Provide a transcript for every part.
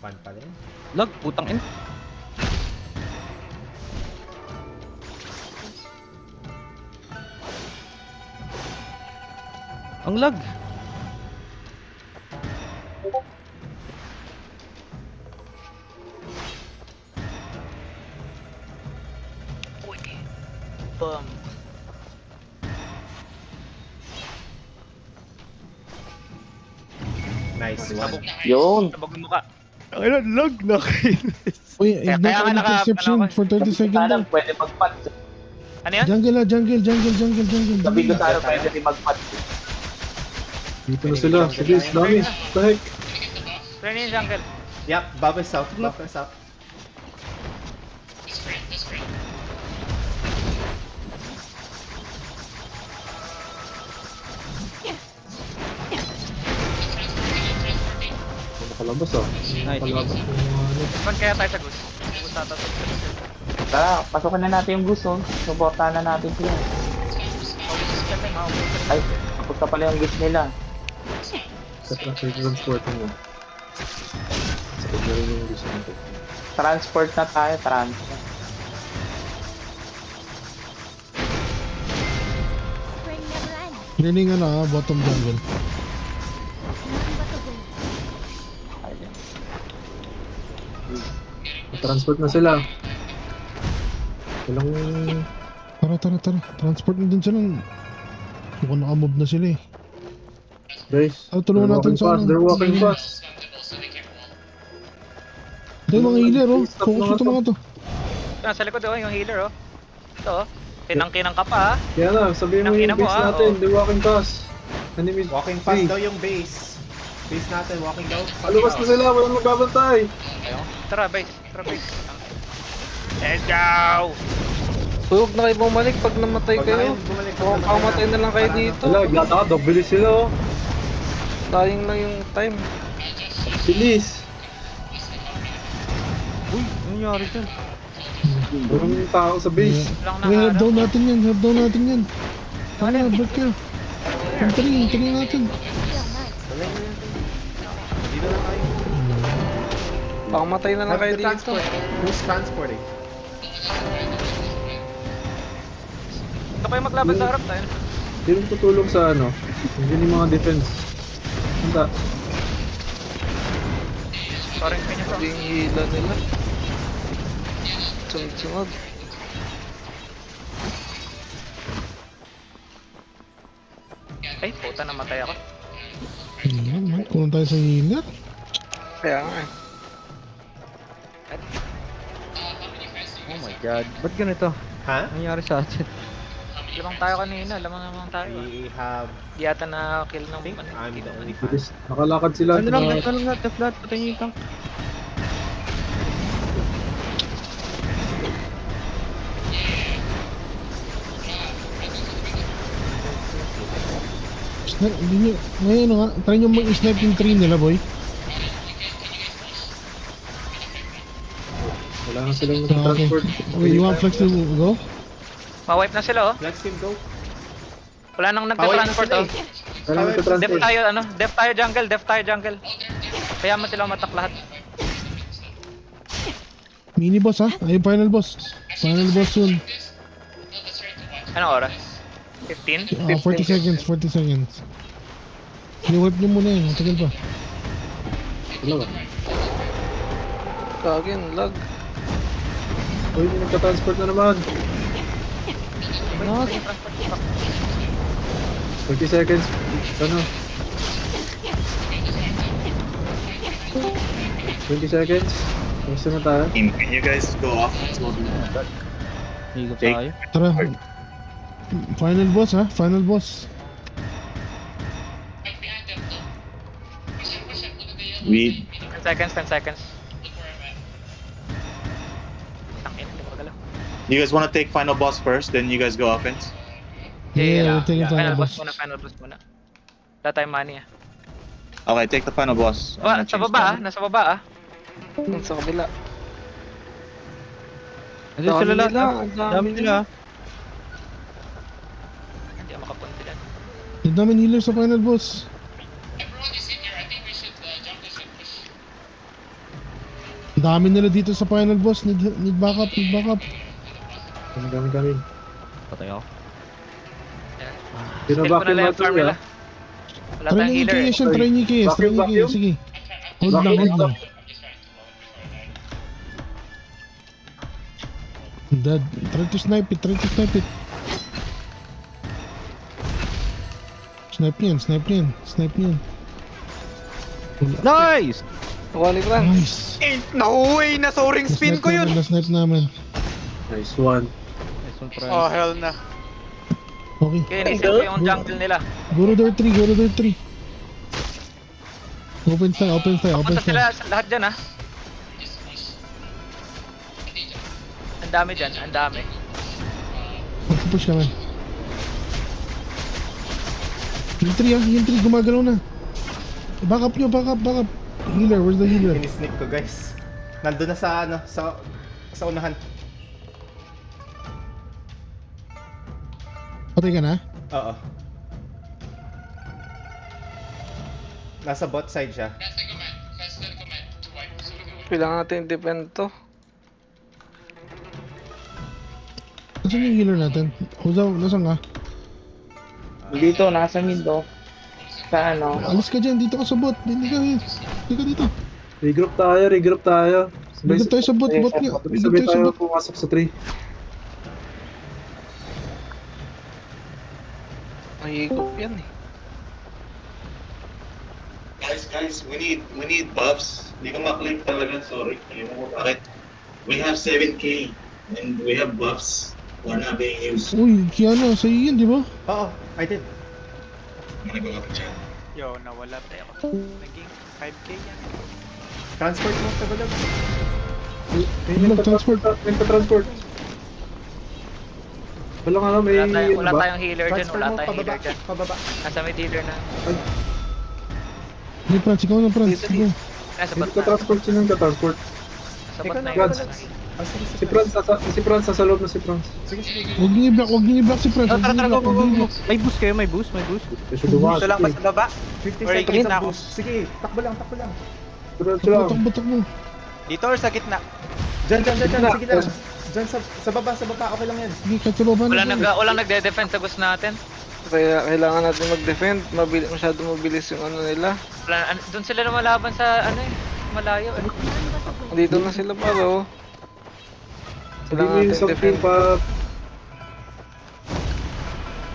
Fun pa rin. Lag, putang ina. Ang lag. Uy. Bum. Nice one. Yun. Sabog ng mukha. Ay, lag na kayo. Uy, Kaya ignore nga all naka- interception ano, for 30 seconds Sana lang. pwede mag-pat. Ano yan? Jungle ah, jungle. Sabi ko sana Tayo. pwede din mag-pat. Dito na sila. Sige, dami. What the heck? Try niyo yung jungle. Yup, bubble south, bubble south. Nakalabas ah. Nice. Nakalabas yung mga ano. Saan kaya tayo sa Goose? Goose nata to. Tara, pasukan na natin yung gusto. Suportahan na natin sila. Ay, kapag ka pala yung gift nila. Sa transport mo. Sa na rin yung gusto nito. Transport na tayo, transport. Spring never ends. Cleaning ano ah, bottom jungle. Nothing but the wind. Ayun. Transport na sila. Walang... Tara. Transport na din sila. Mukhang nakamob na sila eh. Guys, Tulungan natin sa ano. They're walking fast. Ito yung mga healer oh. Focus ito mga to. Nasa likod oh, yung healer oh. Ito oh. Kinang-kinang ka pa ah. Kaya na, sabihin mo Pinangina yung mo, base ah, natin. oh. They're walking fast. Enemies. Walking fast Hey, daw yung base. Base natin, walking daw. Alabas na sila, walang magbabantay. Ayun. Tara base. Let's go! Huwag na kayo bumalik pag namatay kayo. Mukhang kamatay na lang kayo dito. Wala, yata ka, double sila oh. Sayang lang yung time. Bilis. Uy, ano nangyari dyan? Walang tao sa base. Lang Uy, help naharap. down natin yan. Tara, back here. Yung natin. Still nice. Dito na tayo. Pakamatay na lang Have kayo the dito. transport. Who's transporting? Ito kayo maglaban sa harap tayo. Sino tutulong sa ano? Hindi yung mga defense. Handa. Parang kanya pa. Hindi yung hila nila. Sunod-sunod. Ay, puta namatay ako. Kulang tayo sa healer. Kaya nga eh. Oh my god. Ba't ganito? Ha? Nangyari sa atin? Lamang tayo kanina, lamang tayo. We have... Di ata na kill ng think ano. I'm the only fan. Bilis. Nakalakad sila. Ano lang, flat, patay niyo yung tank. Hindi nyo, ngayon nga, try nyo mag-snipe yung tree nila boy. Wala na silang Okay. transport. Wait, you want flex to go? Ma-wipe na sila oh. Let's him go. Wala nang Paway na nagta-transport sila oh. eh. Wala na Def transport. tayo ano, def tayo jungle. Kaya mo sila matak lahat. Mini boss ha? Ay, final boss. Final boss soon. Anong oras? 15? 40 seconds. Ni-wipe nyo muna yun, matagal pa. Wala ba? Kagin, lag. Uy, may nagka-transport na naman. Ano? 30 seconds. Ano? 20 seconds. Gusto na tayo. Can you guys go off? Higop Jake? tayo. Tara. Final boss ha? Final boss. We 10 seconds. Tangin, hindi ko magalaw. You guys want to take final boss first, then you guys go offense? Yeah, we're taking final boss. Final boss muna. Wala tayong money ah. Okay, take the final boss. I'm gonna Sa change baba ah, down. nasa baba ah. Sa kabila. Hindi Dami sila lahat. nila, ah. ang Dami dami nila. Hindi ako makapunti dyan. Yung namin healer sa final boss. Dami nila dito sa final boss. Need backup, need backup. Kami. Patay ako. Steal ko na lang yung farm nila. Wala Try tayong niyo healer. i-KS yan, try niyo i-KS, try niyo i-KS. Sige. Hold lang, hold lang. Dead. Try to snipe it, try to snipe it. Snipe niyan, snipe niyan, snipe niyan. Nice! Wali Franz. Nice. No way! Nasoring spin ko yun! Na-snipe namin. Nice one. Nice one, Franz. Oh, hell na. Okay. Okay, nisip ko yung jungle nila. Go to door 3, go to door 3. Open style, open style, open Punta sila style. sa lahat dyan, ha? Ang dami dyan, ang dami. Magpupush kami. Yung 3 ah, yung 3 gumagalaw na. Back up nyo, back up, back up. Healer, where's the healer? Sinisneak ko guys. Nandun na sa ano, sa unahan. Patay ka na? Oo. Nasa bot side siya. Kailangan natin defend to. Nasaan yung healer natin? Huzaw, nasaan ka? Dito, nasa mid oh. Sa ano? Alis ka dyan, dito ka sa bot. Hindi ka dito. Regroup tayo. Dito tayo sa bot, bot nga. Dito Sabay tayo sa tayo bot. pumasok sa tree. Mahigop yan eh. Guys, we need buffs. Hindi ko maklik talaga, sorry. Hindi mo bakit. We have 7k and we have buffs. We're not being used. Uy, Kiana, sa'yo yun, di ba? Oo, I did. I'm gonna go up and check. Yo, nawala tayo. Naging 5k yan. Transport mo sa gulag. Gulag, transport. Transport. Wala nga may Wala ano ba? tayong healer dyan, Transfer wala mo, tayong pababa, healer dyan. pababa. Nasa may dealer na. Hindi, Franz, ikaw na, Franz. Go. Nasa Hindi bot ka na. transport, sino ka transport? Nasa Ikaw bot na, na ikaw yun. na. Ah, sige, Si Franz, nasa loob na si Franz. Sige, sige. Huwag niyo i-block, huwag niyo i-block si Franz. Oh, Huwag niyo i-block, huwag niyo i-block. May boost kayo, may boost, may boost. Kasi dumaan. Gusto lang ba sa baba? 50 Or seconds gitna of ako. boost. Sige, takbo lang. Takbo Takbo, lang. takbo, takbo. Dito or sa gitna? Dyan. Gitna. Sige lang. Dyan sa baba. Okay lang yan. Sige, kahit sa baba na. Walang nagde-defend sa gusto natin. Kaya kailangan natin mag-defend. Masyado mabilis yung ano nila. Doon sila lumalaban sa ano eh. Malayo eh. None but a win. Dito na sila para oh. Hindi mo yung Kailangan natin something defend. pa.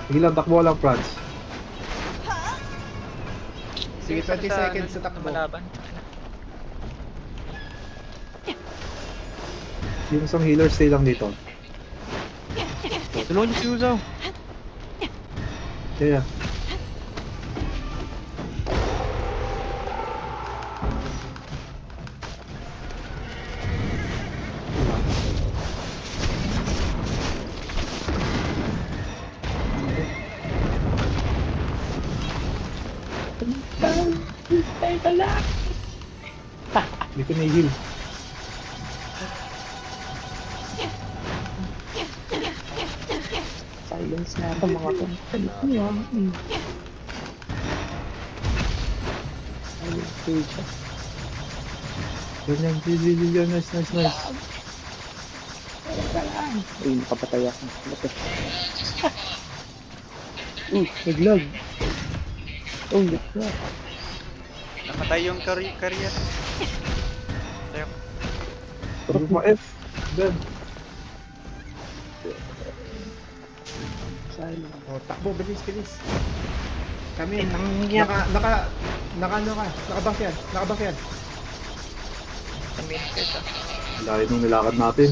Sige lang, takbo lang Franz. Sige, 20 seconds sa takbo. Lumalaban. Yung isang healer stay lang dito. Tulungan niyo si Uzaw. Yeah. Hindi ko na-heal. Silence na ito mga to. Silence page. Yan, nice. Uy, nakapatay ako. Naglag. Oh, naglag. Namatay yung career. Tapos ma-F. Then, Silence. Oh, takbo, bilis. Kami, naka-buff yan. layo nung nilakad natin.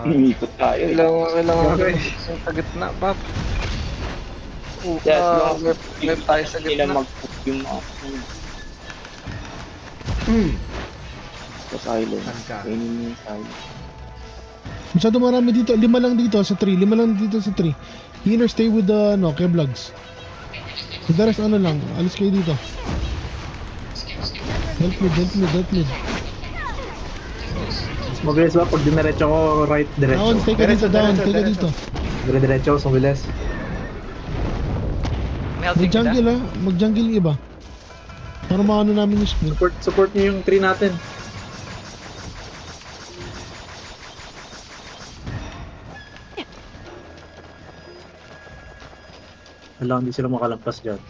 Umikot tayo. Kailangan Okay. natin sa gitna, Pap. Yes, no. Lep tayo sa Sila gitna. mag-push yung mga. Sa silence. Saan ka? Kainin yung silence. Masyado marami dito. 5 lang dito sa 3. Healer, stay with the, Kevlogs. With the rest, lang. Alis kayo dito. Help mid. Mas mabilis ba pag diniretso ko right diretso? Down, stay ka dito, down. Stay ka Diretso. dito. Dire-diretso mas mabilis. May health Mag-jungle, Mag-jungle yung iba. Para maano namin yung sprint. Support niyo yung tree natin. Wala, hindi sila makalampas dyan.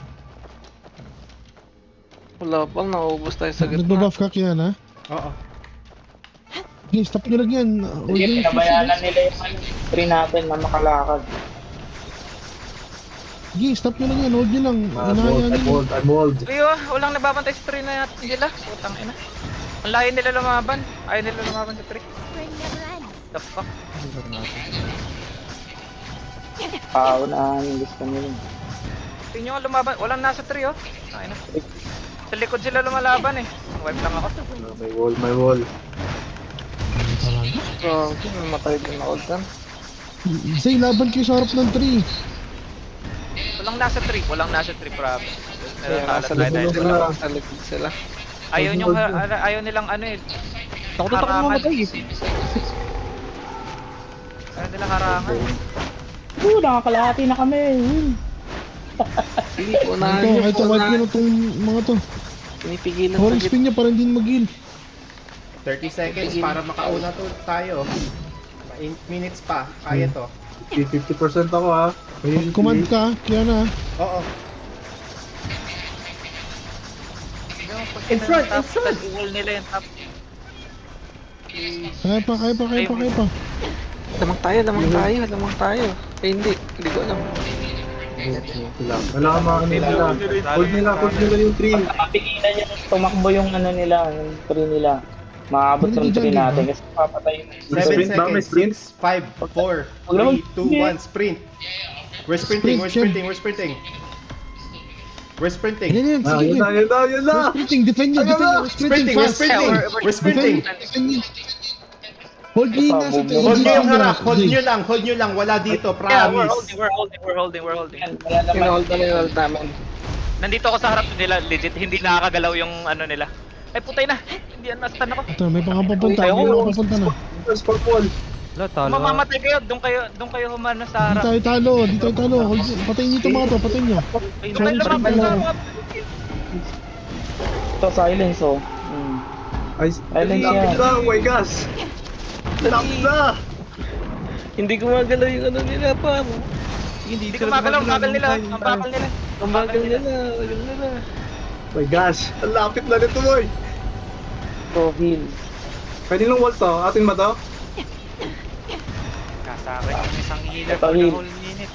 Wala pa, naubos tayo sa gitna. Nagbabuff ka kaya na? Oo. Okay, stop nyo lang yan. Sige, pinabayaan nila yung tree natin na makalakad. Sige, stop nyo lang yan. Hold nyo lang. I'm Inahayan nyo. old. Uy, oh, walang nababantay sa tree na nila. Putang ina. Ang layo nila lumaban. Ayaw nila lumaban sa tree. Spring never ends. The fuck? Paunahan yung gusto nila. Tingnan nyo nga lumaban. Walang nasa tree, oh. Ay na. Sa likod sila lumalaban eh. Wipe lang ako. May wall. Grabe, namatay din ako dyan. Zay, laban kayo sa harap ng tree. Walang nasa tree. Walang nasa tree, promise. Kaya Nahalat nasa tayo likod dahil sila, wala. nasa likod sila. Ayaw nilang ano eh. Takot na takot mamatay eh. Ayaw nilang harangan. Nakakalahati na kami. Hindi, unahan nyo, Ito, wipe nyo na itong mga to. Pinipigilan Huwag sa spin nyo para hindi mag-heal. 30 seconds para makauna to tayo. 8 minutes pa. Kaya to. 50% ako ha. Command ka, kaya na. Oo. In front, in front! I-wall nila yung top. Kaya pa. Lamang tayo. Eh hindi ko alam. Wala ka mga ano nila. Hold nila yung tree. Pagkapigilan nyo, tumakbo yung ano nila, yung tree nila. Maabot yung tree natin kasi papatay yung 7 Sprint ba? May seconds. sprint? 6, 5, 4, 3, 2, 1, sprint. We're sprinting. Yan, sige. Yun na. We're sprinting, defend nyo, we're sprinting fast. We're sprinting. Defend nyo. Hold nyo yung nasa tree. Hold nyo yung harap. Hold nyo lang. Wala dito, Yeah, we're promise. holding. Wala naman. Pinahold namin. Nandito ako sa harap nila, legit, hindi nakakagalaw yung ano nila. Ay putay na! Hindi yan, nastan ako. Ito, may papunta na. Spot wall. Kung mamamatay kayo, doon kayo humano sa Di harap. tayo talo. Hold, patayin nyo itong mga to, patayin nyo. Ay, doon kayo lumaban sa mga Ito, silence oh. Ay, Silence yan. Oh my gosh. Lapit na. Hindi gumagalaw yung ano nila pa. Hindi ko magalaw, bagal nila. Ang bakal nila. Ang bagal nila. Oh my gosh. Ang lapit na nito boy. So, heal. Pwede nung wall to? Atin ba to? Kasakit yung isang healer Ito, for the heal. whole minute.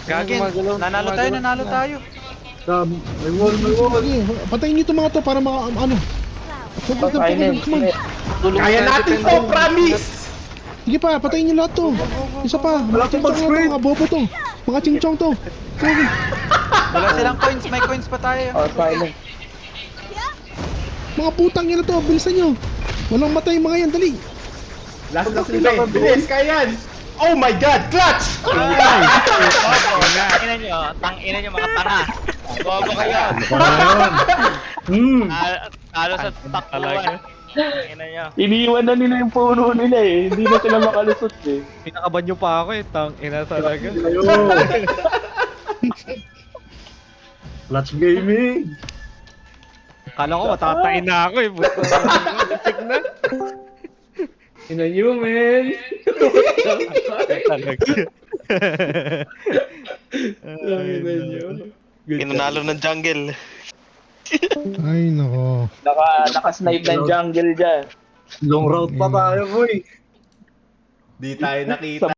Gagin, nanalo tayo. May wall. Sige, patayin nyo itong mga to para ano. So, Focus na, silence. come on. Kaya natin to, promise! Sige pa, patayin nyo lahat to. Isa pa, Wala mga akong chingchong na mag-sprint. to, mga bobo to. Mga chingchong to. Sige. Wala silang coins, may coins pa tayo. Oh, silence. Mga putang yun na to, bilisan nyo. Walang matay mga yan, dali. Last sila. Bilis, kaya yan! Oh my God, clutch! Tangina nyo mga tanga. Bobo kayo. Talo sa takbuhan. Tangina nyo. Iniwan na nila yung puno nila eh. Hindi na sila makalusot eh. Pinakaban nyo pa ako eh, tang ina talaga. Clutch gaming. Kala ko matatain na ako eh, buto. Check na. Ina nyo, man. Talaga. Pinanalo ng jungle. Ay, nako. Naka-snipe ng jungle dyan. Long route pa tayo boy. Di tayo nakita.